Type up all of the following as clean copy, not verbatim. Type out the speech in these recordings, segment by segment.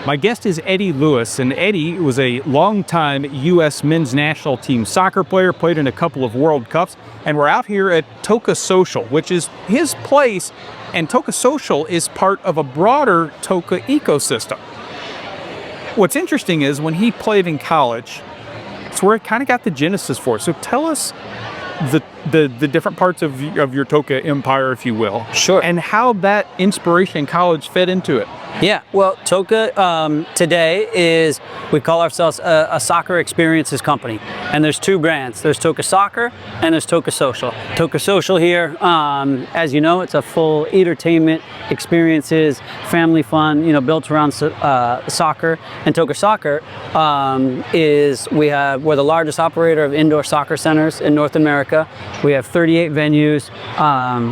My guest is Eddie Lewis, and Eddie was a longtime U.S. men's national team soccer player, played in a couple of World Cups, and we're out here at TOCA Social, which is his place, and TOCA Social is part of a broader TOCA ecosystem. What's interesting is when he played in college, it's where it kind of got the genesis for it. So tell us the different parts of your TOCA empire, if you will. Sure. And how that inspiration in college fed into it. Yeah, well, TOCA today is, we call ourselves a soccer experiences company. And there's two brands. There's TOCA Soccer and there's TOCA Social. TOCA Social here, as you know, it's a full entertainment experiences, family fun, built around soccer. And TOCA Soccer we're the largest operator of indoor soccer centers in North America. We have 38 venues.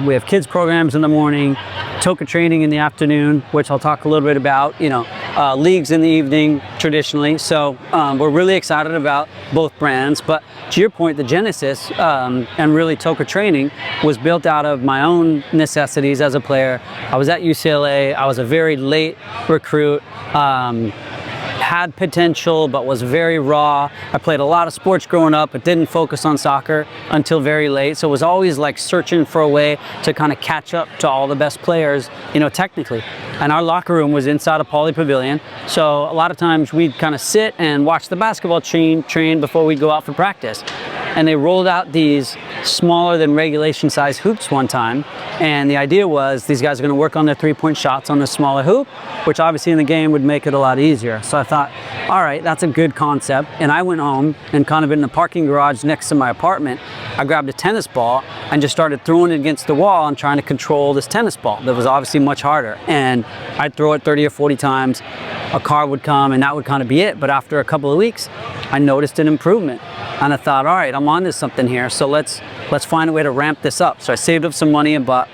We have kids programs in the morning, TOCA training in the afternoon, which I'll talk a little bit about, leagues in the evening traditionally. So we're really excited about both brands. But to your point, the genesis and really TOCA training was built out of my own necessities as a player. I was at UCLA. I was a very late recruit. Had potential but was very raw. I played a lot of sports growing up but didn't focus on soccer until very late, so it was always like searching for a way to kind of catch up to all the best players, technically. And our locker room was inside a Poly Pavilion, so a lot of times we'd kind of sit and watch the basketball team train before we'd go out for practice. And they rolled out these smaller than regulation size hoops one time, and the idea was these guys are going to work on their three-point shots on the smaller hoop, which obviously in the game would make it a lot easier. So I thought, all right, that's a good concept. And I went home and kind of in the parking garage next to my apartment, I grabbed a tennis ball and just started throwing it against the wall and trying to control this tennis ball that was obviously much harder. And I'd throw it 30 or 40 times, a car would come, and that would kind of be it. But after a couple of weeks, I noticed an improvement. And I thought, all right, I'm onto something here, so let's find a way to ramp this up. So I saved up some money and bought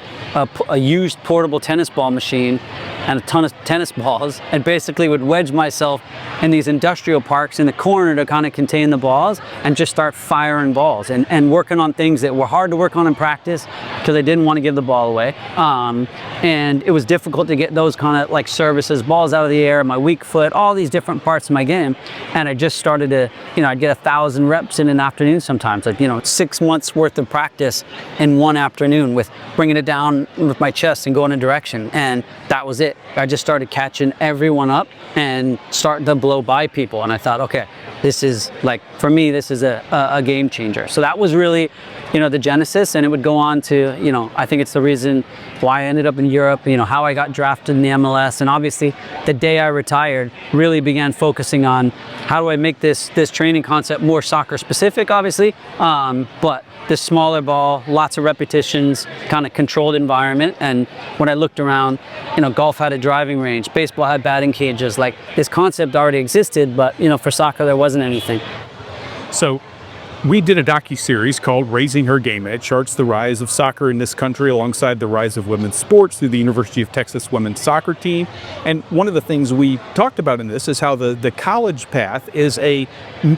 a used portable tennis ball machine and a ton of tennis balls, and basically would wedge myself in these industrial parks in the corner to kind of contain the balls and just start firing balls and working on things that were hard to work on in practice because I didn't want to give the ball away. And it was difficult to get those kind of like services, balls out of the air, my weak foot, all these different parts of my game. And I just started to, I'd get 1,000 reps in an afternoon sometimes, like, 6 months worth of practice in one afternoon with bringing it down with my chest and going in a direction. And that was it. I just started catching everyone up and starting to blow by people. And I thought, okay, this is like, for me, this is a game changer. So that was really, the genesis, and it would go on to, I think it's the reason why I ended up in Europe, how I got drafted in the MLS. And obviously the day I retired, really began focusing on how do I make this training concept more soccer specific, obviously, but this smaller ball, lots of repetitions, kind of controlled environment. And when I looked around, golf had a driving range, baseball had batting cages, like this concept already existed, but for soccer there wasn't anything. So we did a docuseries called Raising Her Game. It charts the rise of soccer in this country alongside the rise of women's sports through the University of Texas women's soccer team. And one of the things we talked about in this is how the college path is a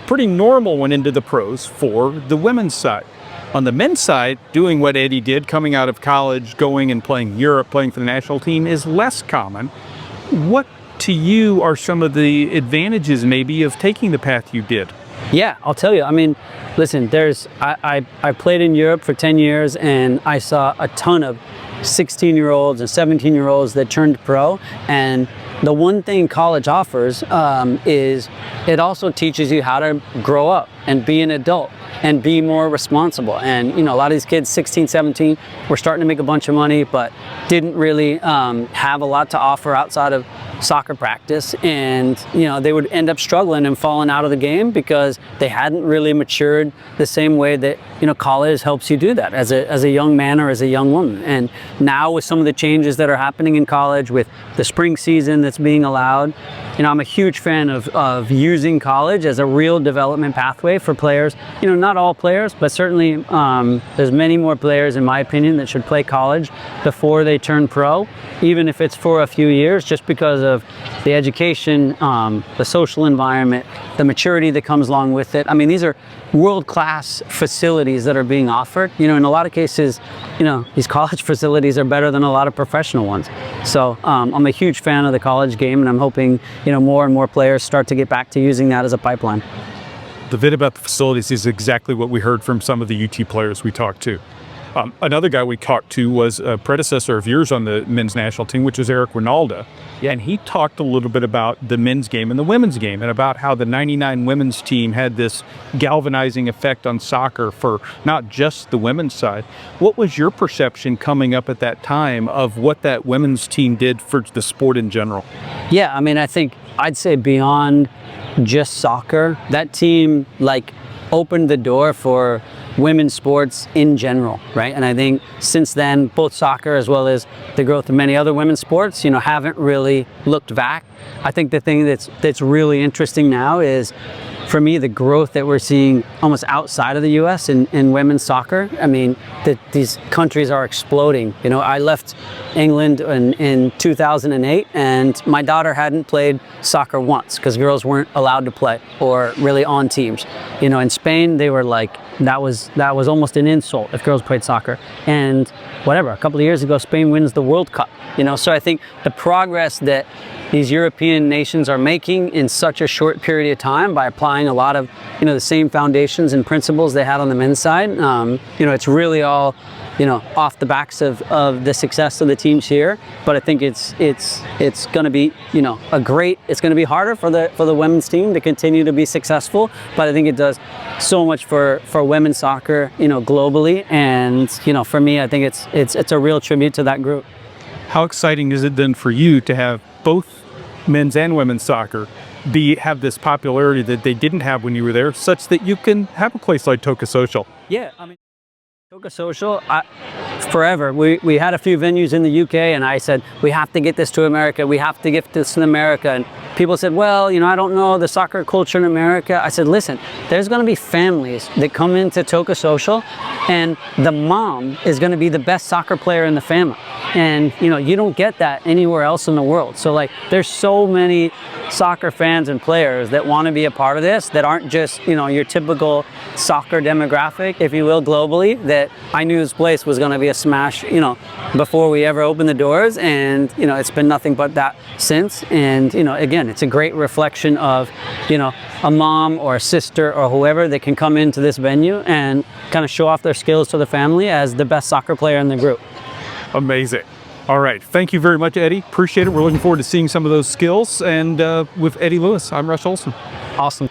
pretty normal one into the pros for the women's side. On the men's side, doing what Eddie did, coming out of college, going and playing Europe, playing for the national team, is less common. What to you are some of the advantages maybe of taking the path you did? Yeah, I'll tell you. I mean, listen, I played in Europe for 10 years and I saw a ton of 16-year-olds and 17-year-olds that turned pro. And the one thing college offers is it also teaches you how to grow up and be an adult and be more responsible. And a lot of these kids, 16, 17, were starting to make a bunch of money, but didn't really have a lot to offer outside of soccer practice. And they would end up struggling and falling out of the game because they hadn't really matured the same way that college helps you do that as a young man or as a young woman. And now with some of the changes that are happening in college, with the spring season that's being allowed, I'm a huge fan of using college as a real development pathway for players. Not all players, but certainly there's many more players, in my opinion, that should play college before they turn pro, even if it's for a few years, just because of the education, the social environment, the maturity that comes along with it. I mean, these are world-class facilities that are being offered. You know, in a lot of cases, you know, these college facilities are better than a lot of professional ones. So I'm a huge fan of the college game, and I'm hoping, you know, more and more players start to get back to using that as a pipeline. The bit about the facilities is exactly what we heard from some of the UT players we talked to. Another guy we talked to was a predecessor of yours on the men's national team, which was Eric Ronaldo. Yeah, and he talked a little bit about the men's game and the women's game, and about how the '99 women's team had this galvanizing effect on soccer for not just the women's side. What was your perception coming up at that time of what that women's team did for the sport in general? Yeah, I mean, I think I'd say beyond just soccer, that team like opened the door for women's sports in general, right? And I think since then, both soccer as well as the growth of many other women's sports, you know, haven't really looked back. I think the thing that's really interesting now is, for me, the growth that we're seeing almost outside of the U.S. in women's soccer. I mean, these countries are exploding. You know, I left England in 2008, and my daughter hadn't played soccer once because girls weren't allowed to play or really on teams. You know, in Spain, they were like, that was almost an insult if girls played soccer. And whatever, a couple of years ago, Spain wins the World Cup. You know, so I think the progress that these European nations are making in such a short period of time by applying a lot of, you know, the same foundations and principles they had on the men's side, you know, it's really all, you know, off the backs of the success of the teams here. But I think it's going to be, you know, it's going to be harder for the women's team to continue to be successful. But I think it does so much for women's soccer, you know, globally. And, you know, for me, I think it's a real tribute to that group. How exciting is it then for you to have both men's and women's soccer have this popularity that they didn't have when you were there, such that you can have a place like TOCA Social? Yeah, I mean, TOCA Social, forever. We had a few venues in the UK, and I said, we have to get this to America. We have to get this to America. And people said, well, you know, I don't know the soccer culture in America. I said, listen, there's going to be families that come into TOCA Social, and the mom is going to be the best soccer player in the family. And, you know, you don't get that anywhere else in the world. So, like, there's so many soccer fans and players that want to be a part of this that aren't just, you know, your typical soccer demographic, if you will, globally, that I knew this place was going to be a smash, you know, before we ever opened the doors. And, you know, it's been nothing but that since. And, you know, again, it's a great reflection of, you know, a mom or a sister or whoever that can come into this venue and kind of show off their skills to the family as the best soccer player in the group. Amazing. All right. Thank you very much, Eddie. Appreciate it. We're looking forward to seeing some of those skills. And with Eddie Lewis, I'm Russ Olson. Awesome.